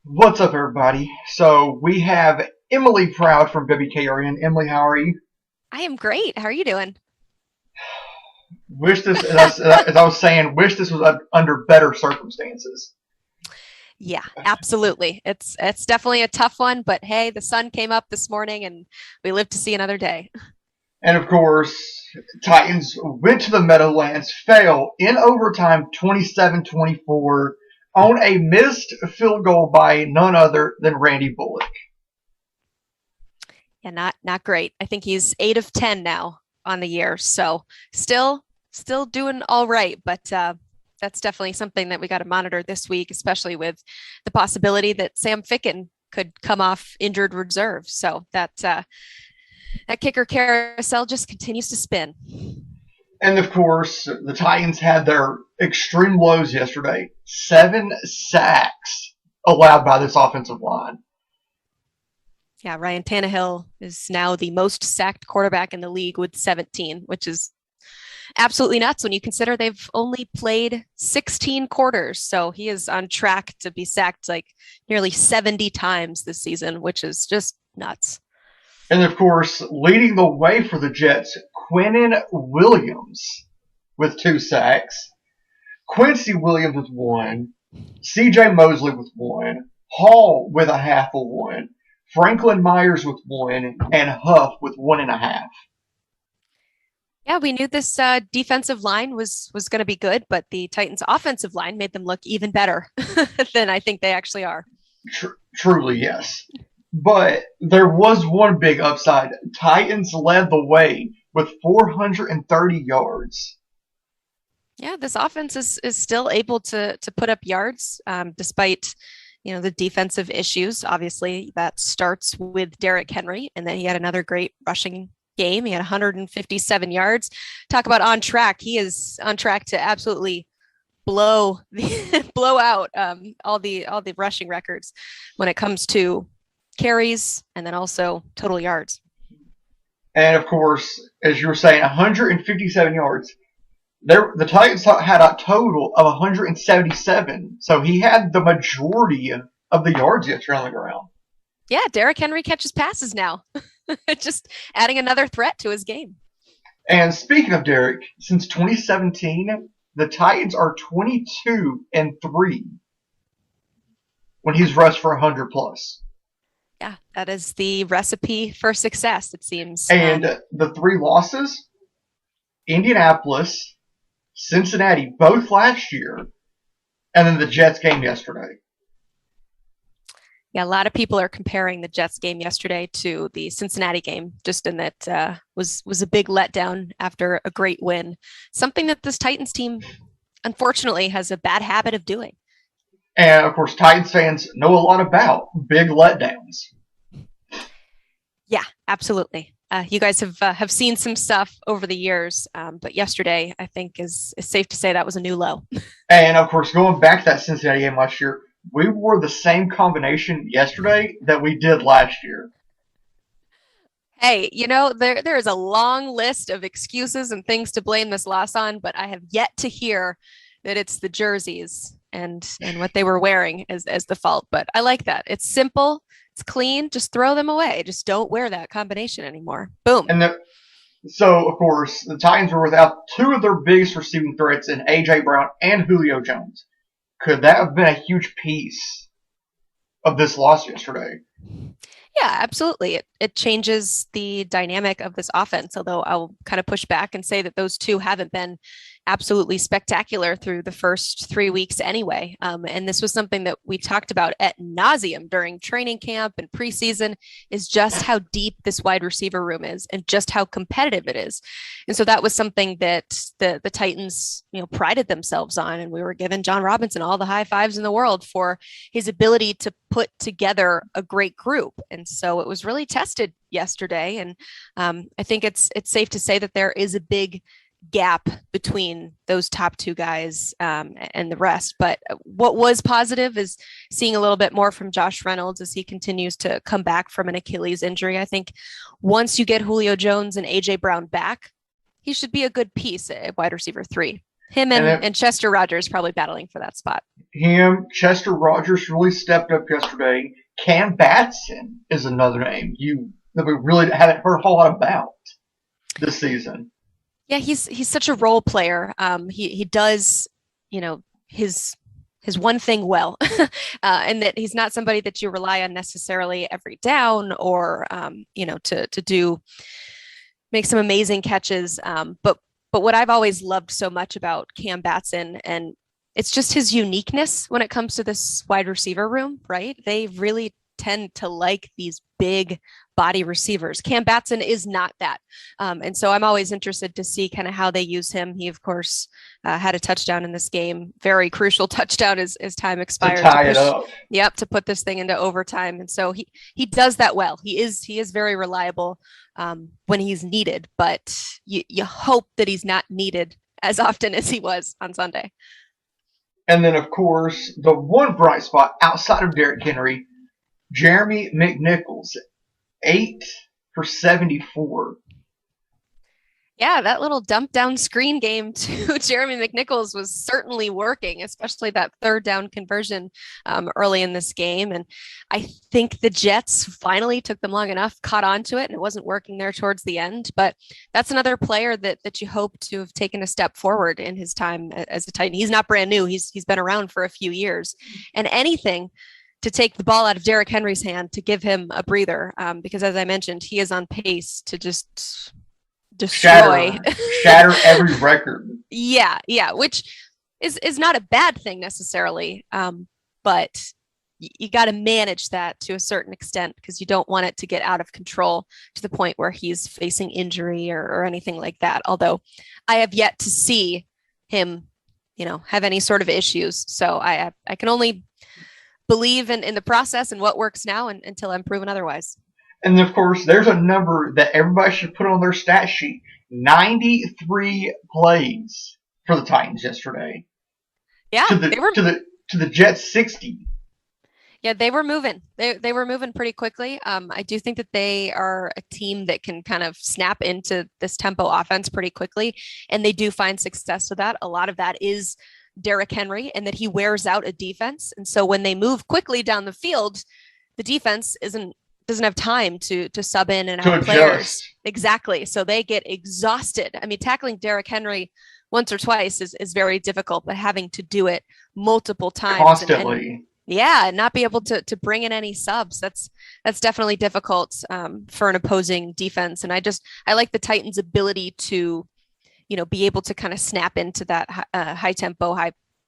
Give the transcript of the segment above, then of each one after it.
What's up, everybody? So we have Emily Proud from WKRN. Emily, how are you? I am great. How are you doing? Wish this, as I was saying, wish this was under better circumstances. Yeah, absolutely. It's definitely a tough one, but hey, the sun came up this morning and we live to see another day. And of course, Titans went to the Meadowlands, fell in overtime 27-24 on a missed field goal by none other than Randy Bullock. Yeah, not great. I think he's 8 of 10 now on the year, so still doing all right, but that's definitely something that we got to monitor this week, especially with the possibility that Sam Ficken could come off injured reserve. So that kicker carousel just continues to spin. And of course, the Titans had their extreme lows yesterday. 7 sacks allowed by this offensive line. Yeah, Ryan Tannehill is now the most sacked quarterback in the league with 17, which is absolutely nuts when you consider they've only played 16 quarters. So he is on track to be sacked like nearly 70 times this season, which is just nuts. And of course, leading the way for the Jets, Quinnen Williams with 2 sacks, Quincy Williams with one, CJ Mosley with one, Hall with a half of one, Franklin Myers with one, and Huff with 1.5. Yeah, we knew this defensive line was going to be good, but the Titans' offensive line made them look even better than I think they actually are. Truly, yes. But there was one big upside. Titans led the way with 430 yards. Yeah, this offense is still able to put up yards despite the defensive issues. Obviously, that starts with Derrick Henry, and then he had another great rushing game. He had 157 yards. Talk about on track. He is on track to absolutely blow out all the rushing records when it comes to carries and then also total yards. And of course, as you were saying, 157 yards. The Titans had a total of 177, so he had the majority of the yards yesterday on the ground. Yeah, Derrick Henry catches passes now. Just adding another threat to his game. And speaking of Derrick, since 2017, the Titans are 22-3 when he's rushed for 100 plus. Yeah, that is the recipe for success, it seems. And the three losses: Indianapolis, Cincinnati, both last year, and then the Jets game yesterday. Yeah, a lot of people are comparing the Jets game yesterday to the Cincinnati game, just in that was a big letdown after a great win. Something that this Titans team, unfortunately, has a bad habit of doing. And of course, Titans fans know a lot about big letdowns. Yeah, absolutely. You guys have seen some stuff over the years, but yesterday I think is safe to say that was a new low. And of course, going back to that Cincinnati game last year, we wore the same combination yesterday that we did last year. Hey, there is a long list of excuses and things to blame this loss on, but I have yet to hear that it's the jerseys and what they were wearing as the fault. But I like that. It's simple, it's clean. Just throw them away. Just don't wear that combination anymore. Boom. And so, of course, the Titans were without two of their biggest receiving threats in A.J. Brown and Julio Jones. Could that have been a huge piece of this loss yesterday? Yeah, absolutely. It changes the dynamic of this offense, although I'll kind of push back and say that those two haven't been absolutely spectacular through the first 3 weeks anyway. And this was something that we talked about at nauseum during training camp and preseason, is just how deep this wide receiver room is and just how competitive it is. And so that was something that the Titans, prided themselves on. And we were giving John Robinson all the high fives in the world for his ability to put together a great group. And so it was really tested yesterday. And I think it's safe to say that there is a big gap between those top two guys and the rest. But what was positive is seeing a little bit more from Josh Reynolds as he continues to come back from an Achilles injury. I think once you get Julio Jones and AJ Brown back, he should be a good piece at wide receiver 3. Him And then and Chester Rogers probably battling for that spot. Chester Rogers really stepped up yesterday. Cam Batson is another name that we really haven't heard a whole lot about this season. Yeah, he's such a role player. He does, you know, his one thing well, and that he's not somebody that you rely on necessarily every down or to do make some amazing catches. But what I've always loved so much about Cam Batson, and it's just his uniqueness when it comes to this wide receiver room, right? They really tend to like these big body receivers. Cam Batson is not that. And so I'm always interested to see kind of how they use him. He, of course, had a touchdown in this game, very crucial touchdown as time expired. To tie it up. Yep, to put this thing into overtime. And so he does that well. He is very reliable when he's needed, but you hope that he's not needed as often as he was on Sunday. And then, of course, the one bright spot outside of Derrick Henry, Jeremy McNichols, 8 for 74. Yeah, that little dump down screen game to Jeremy McNichols was certainly working, especially that third down conversion early in this game. And I think the Jets finally took them long enough, caught on to it, and it wasn't working there towards the end. But that's another player that you hope to have taken a step forward in his time as a Titan. He's not brand new. He's been around for a few years. And anything to take the ball out of Derrick Henry's hand to give him a breather, because as I mentioned, he is on pace to just destroy, shatter every record. Yeah, which is not a bad thing necessarily, but you got to manage that to a certain extent because you don't want it to get out of control to the point where he's facing injury or anything like that. Although I have yet to see him, have any sort of issues. So I can only believe in the process and what works now until I'm proven otherwise. And of course, there's a number that everybody should put on their stat sheet: 93 plays for the Titans yesterday. Yeah, to the Jets 60. Yeah, they were moving. They were moving pretty quickly. I do think that they are a team that can kind of snap into this tempo offense pretty quickly, and they do find success with that. A lot of that is Derrick Henry, and that he wears out a defense. And so when they move quickly down the field, the defense doesn't have time to sub in and out players. Exactly. So they get exhausted. I mean, tackling Derrick Henry once or twice is very difficult, but having to do it multiple times constantly. And not be able to bring in any subs. That's definitely difficult for an opposing defense. And I like the Titans' ability to, be able to kind of snap into that high tempo,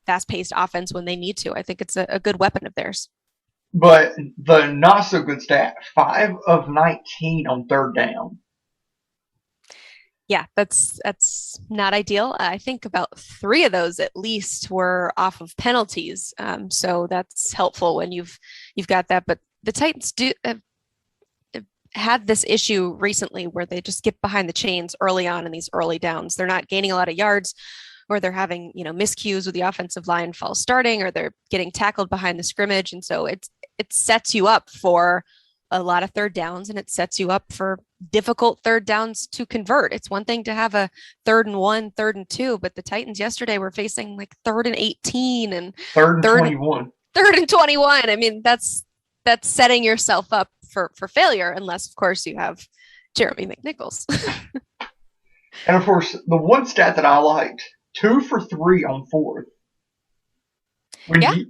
fast paced offense when they need to. I think it's a good weapon of theirs. But the not so good stat, 5 of 19 on third down. Yeah, that's not ideal. I think about 3 of those at least were off of penalties. So that's helpful when you've got that. But the Titans have had this issue recently where they just get behind the chains early on in these early downs. They're not gaining a lot of yards, or they're having, miscues with the offensive line false starting, or they're getting tackled behind the scrimmage. And so it sets you up for a lot of third downs, and it sets you up for difficult third downs to convert. It's one thing to have a 3rd and 1, 3rd and 2, but the Titans yesterday were facing like 3rd and 18 and 3rd and 21. 3rd and 21. I mean, that's setting yourself up for failure, unless of course you have Jeremy McNichols. And of course, the one stat that I liked, 2 for 3 on 4th.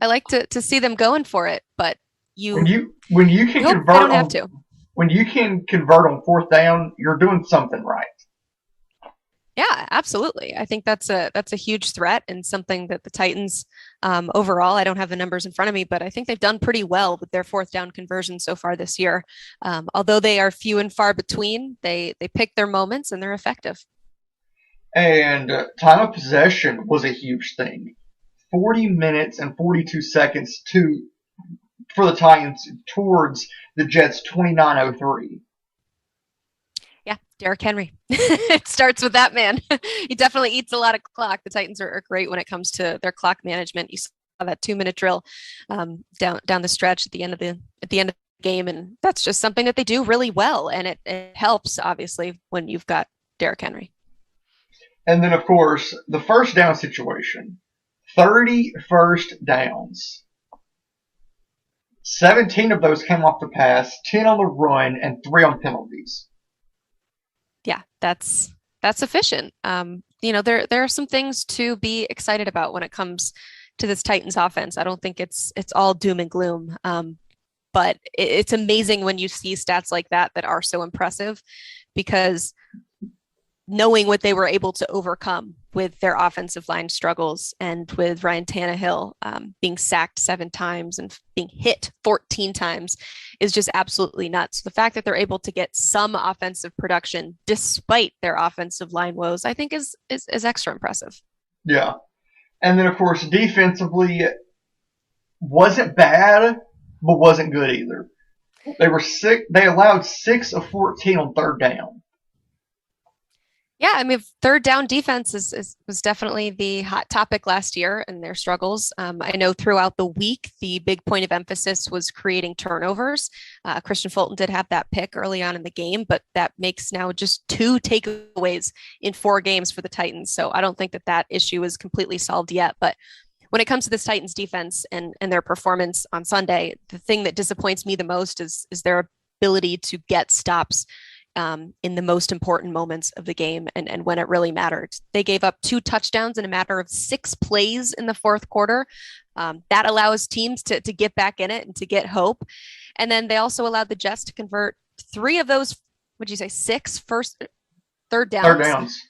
I like to see them going for it, but when you can convert when you can convert on 4th down, you're doing something right. Yeah, absolutely. I think that's a huge threat, and something that the Titans overall, I don't have the numbers in front of me, but I think they've done pretty well with their 4th down conversion so far this year. Although they are few and far between, they pick their moments and they're effective. And time of possession was a huge thing. 40 minutes and 42 seconds for the Titans towards the Jets' 29:03. Yeah, Derrick Henry. It starts with that man. He definitely eats a lot of clock. The Titans are great when it comes to their clock management. You saw that 2-minute drill down the stretch at the end of the game, and that's just something that they do really well. And it helps, obviously, when you've got Derrick Henry. And then, of course, the first down situation, 30 first downs. 17 of those came off the pass, 10 on the run, and 3 on penalties. Yeah, that's efficient. There are some things to be excited about when it comes to this Titans offense. I don't think it's all doom and gloom. But it's amazing when you see stats like that are so impressive because knowing what they were able to overcome with their offensive line struggles and with Ryan Tannehill being sacked 7 times and being hit 14 times is just absolutely nuts. The fact that they're able to get some offensive production despite their offensive line woes, I think is extra impressive. Yeah. And then, of course, defensively, wasn't bad, but wasn't good either. They were sick. They allowed 6 of 14 on third down. Yeah, I mean, third down defense was definitely the hot topic last year and their struggles. I know throughout the week, the big point of emphasis was creating turnovers. Christian Fulton did have that pick early on in the game, but that makes now just 2 takeaways in 4 games for the Titans. So I don't think that issue is completely solved yet. But when it comes to this Titans defense and their performance on Sunday, the thing that disappoints me the most is their ability to get stops in the most important moments of the game and when it really mattered. They gave up 2 touchdowns in a matter of 6 plays in the fourth quarter. That allows teams to get back in it and to get hope. And then they also allowed the Jets to convert 3 of those, would you say 6 third downs? Third downs.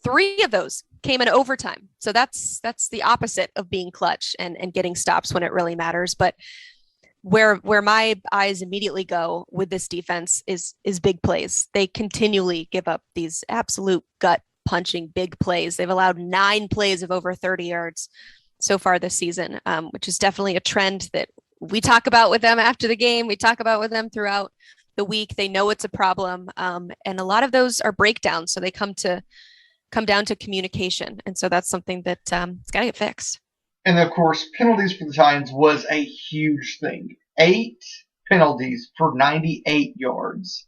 3 of those came in overtime. So that's the opposite of being clutch and getting stops when it really matters. But where my eyes immediately go with this defense is big plays. They continually give up these absolute gut punching big plays. They've allowed 9 plays of over 30 yards so far this season, which is definitely a trend that we talk about with them after the game. We talk about with them throughout the week. They know it's a problem, and a lot of those are breakdowns. So they come down to communication, and so that's something that it's got to get fixed. And of course, penalties for the Titans was a huge thing. 8 penalties for 98 yards.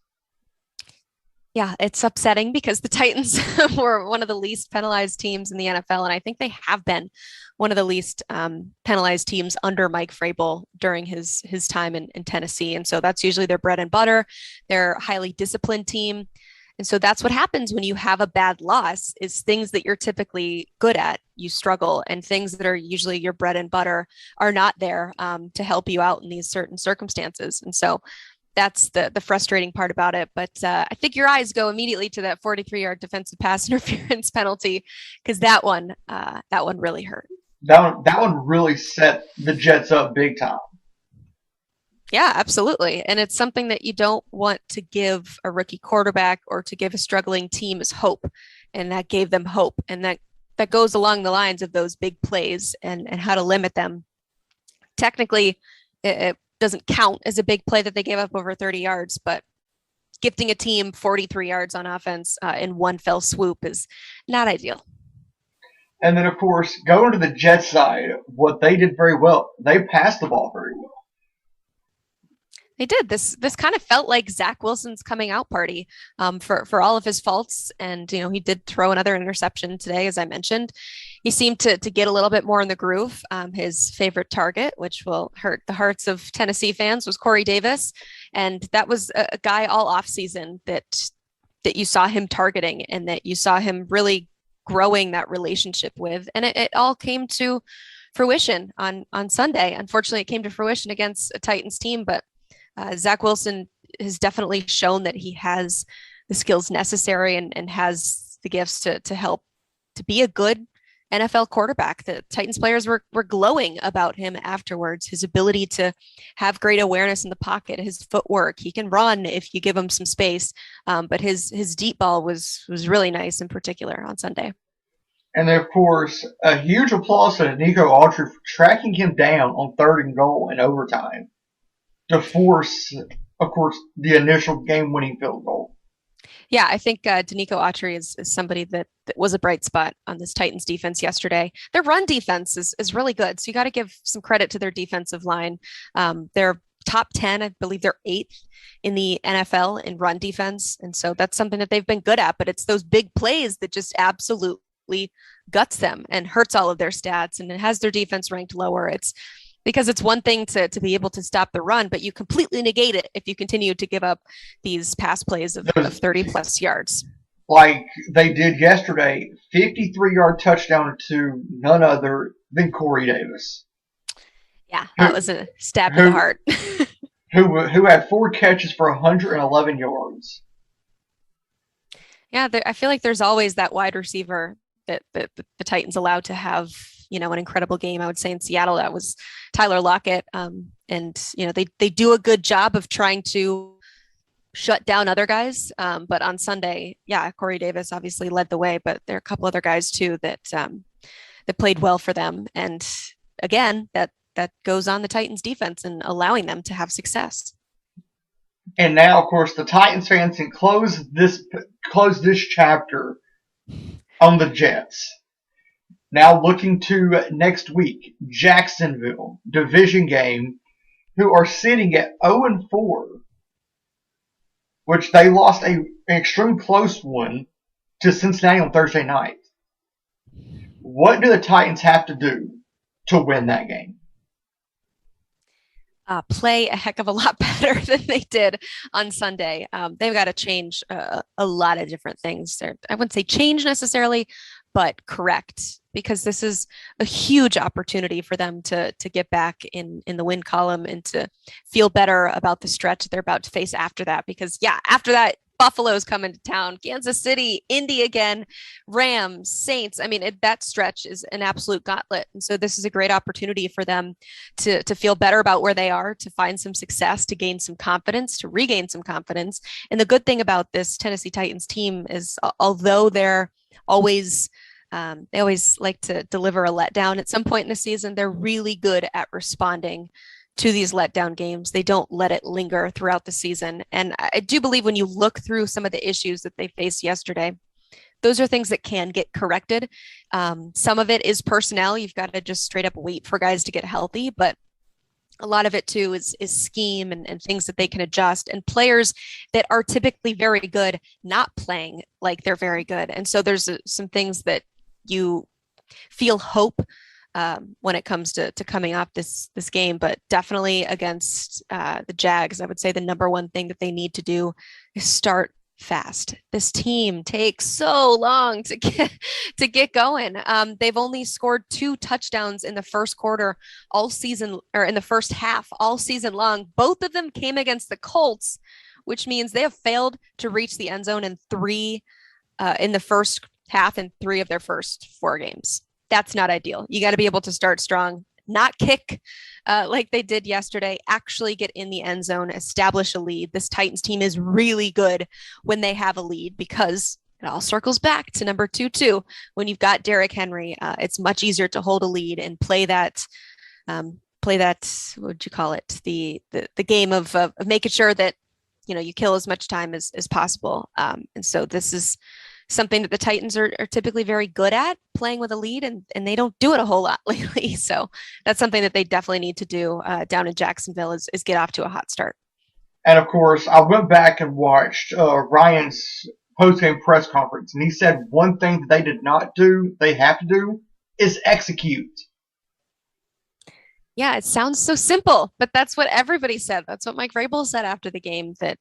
Yeah, it's upsetting because the Titans were one of the least penalized teams in the NFL, and I think they have been one of the least penalized teams under Mike Vrabel during his time in Tennessee. And so that's usually their bread and butter. They're a highly disciplined team. And so that's what happens when you have a bad loss is things that you're typically good at, you struggle, and things that are usually your bread and butter are not there to help you out in these certain circumstances. And so that's the frustrating part about it. But I think your eyes go immediately to that 43-yard defensive pass interference penalty because that one really hurt. That one really set the Jets up big time. Yeah, absolutely. And it's something that you don't want to give a rookie quarterback or to give a struggling team as hope. And that gave them hope. And that goes along the lines of those big plays and how to limit them. Technically, it doesn't count as a big play that they gave up over 30 yards, but gifting a team 43 yards on offense in one fell swoop is not ideal. And then, of course, going to the Jets side, what they did very well, they passed the ball very well. They did. This kind of felt like Zach Wilson's coming out party for all of his faults. And, he did throw another interception today, as I mentioned. He seemed to get a little bit more in the groove. His favorite target, which will hurt the hearts of Tennessee fans, was Corey Davis. And that was a guy all offseason that you saw him targeting and that you saw him really growing that relationship with. And it all came to fruition on Sunday. Unfortunately, it came to fruition against a Titans team, but Zach Wilson has definitely shown that he has the skills necessary and has the gifts to help to be a good NFL quarterback. The Titans players were glowing about him afterwards. His ability to have great awareness in the pocket, his footwork. He can run if you give him some space, but his deep ball was really nice in particular on Sunday. And then, of course, a huge applause to Nico Autry for tracking him down on 3rd and goal in overtime to force, of course, the initial game-winning field goal. Yeah, I think Danico Autry is somebody that was a bright spot on this Titans defense yesterday. Their run defense is really good, so you got to give some credit to their defensive line. They're top 10. I believe they're eighth in the NFL in run defense. And so that's something that they've been good at, but it's those big plays that just absolutely guts them and hurts all of their stats, and it has their defense ranked lower. It's because it's one thing to be able to stop the run, but you completely negate it if you continue to give up these pass plays of 30 plus yards. Like they did yesterday, 53-yard touchdown to none other than Corey Davis. Yeah, who, that was a stab to the who, heart. who had 4 catches for 111 yards. Yeah, I feel like there's always that wide receiver that the Titans allow to have, an incredible game. I would say in Seattle, that was Tyler Lockett. And, they do a good job of trying to shut down other guys. But on Sunday, yeah, Corey Davis obviously led the way, but there are a couple other guys too that played well for them. And again, that goes on the Titans defense and allowing them to have success. And now, of course, the Titans fans can close this chapter on the Jets. Now looking to next week, Jacksonville, division game, who are sitting at 0-4, which they lost an extreme close one to Cincinnati on Thursday night. What do the Titans have to do to win that game? Play a heck of a lot better than they did on Sunday. They've got to change a lot of different things. I wouldn't say change necessarily, but correct, because this is a huge opportunity for them to get back in the win column and to feel better about the stretch they're about to face after that. Because after that, Buffalo's coming to town, Kansas City, Indy again, Rams, Saints. I mean, that stretch is an absolute gauntlet. And so this is a great opportunity for them to feel better about where they are, to find some success, to gain some confidence, to regain some confidence. And the good thing about this Tennessee Titans team is, although they always like to deliver a letdown at some point in the season, they're really good at responding to these letdown games. They don't let it linger throughout the season. And I do believe when you look through some of the issues that they faced yesterday, those are things that can get corrected. Some of it is personnel. You've got to just straight up wait for guys to get healthy, but a lot of it too is scheme and things that they can adjust, and players that are typically very good not playing like they're very good. And so there's some things that you feel hope when it comes to coming off this game, but definitely against the Jags, I would say the number one thing that they need to do is start fast. This team takes so long to get going. They've only scored 2 touchdowns in the first quarter all season, or in the first half all season long. Both of them came against the Colts, which means they have failed to reach the end zone in the first half in 3 of their first 4 games. That's not ideal. You got to be able to start strong, not kick like they did yesterday, actually get in the end zone, establish a lead. This Titans team is really good when they have a lead, because it all circles back to number 2 too. When you've got Derrick Henry, it's much easier to hold a lead and play that, what would you call it? The game of making sure that, you kill as much time as possible. And so this is something that the Titans are typically very good at, playing with a lead, and they don't do it a whole lot lately. So that's something that they definitely need to do down in Jacksonville is get off to a hot start. And of course, I went back and watched Ryan's post-game press conference, and he said one thing that they did not do, they have to do, is execute. Yeah, it sounds so simple, but that's what everybody said. That's what Mike Vrabel said after the game, that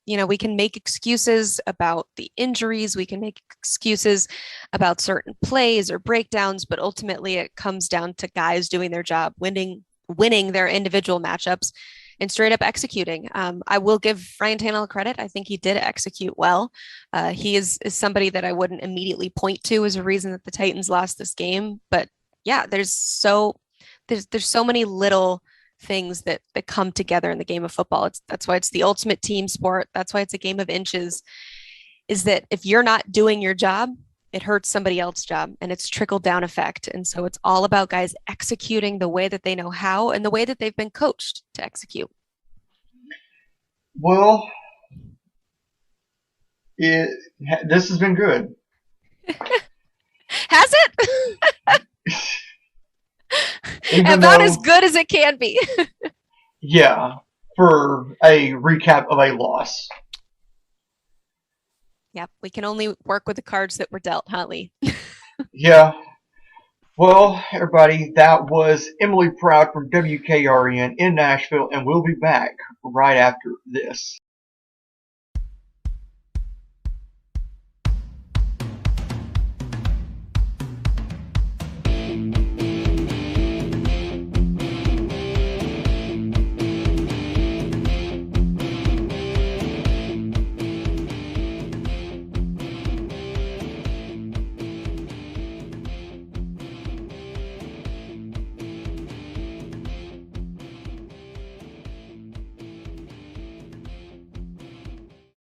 we can make excuses about the injuries. We can make excuses about certain plays or breakdowns, but ultimately it comes down to guys doing their job, winning their individual matchups and straight up executing. I will give Ryan Tannehill credit. I think he did execute well. He is somebody that I wouldn't immediately point to as a reason that the Titans lost this game. But yeah, there's so many little things that come together in the game of football. That's why it's the ultimate team sport. That's why it's a game of inches, is that if you're not doing your job, it hurts somebody else's job, and it's trickle down effect. And so it's all about guys executing the way that they know how and the way that they've been coached to execute. Well, this has been good. Has it? About as good as it can be. Yeah. for a recap of a loss. Yep, we can only work with the cards that were dealt, huh, Lee? Yeah. Well, everybody, that was Emily Proud from WKRN in Nashville, and we'll be back right after this.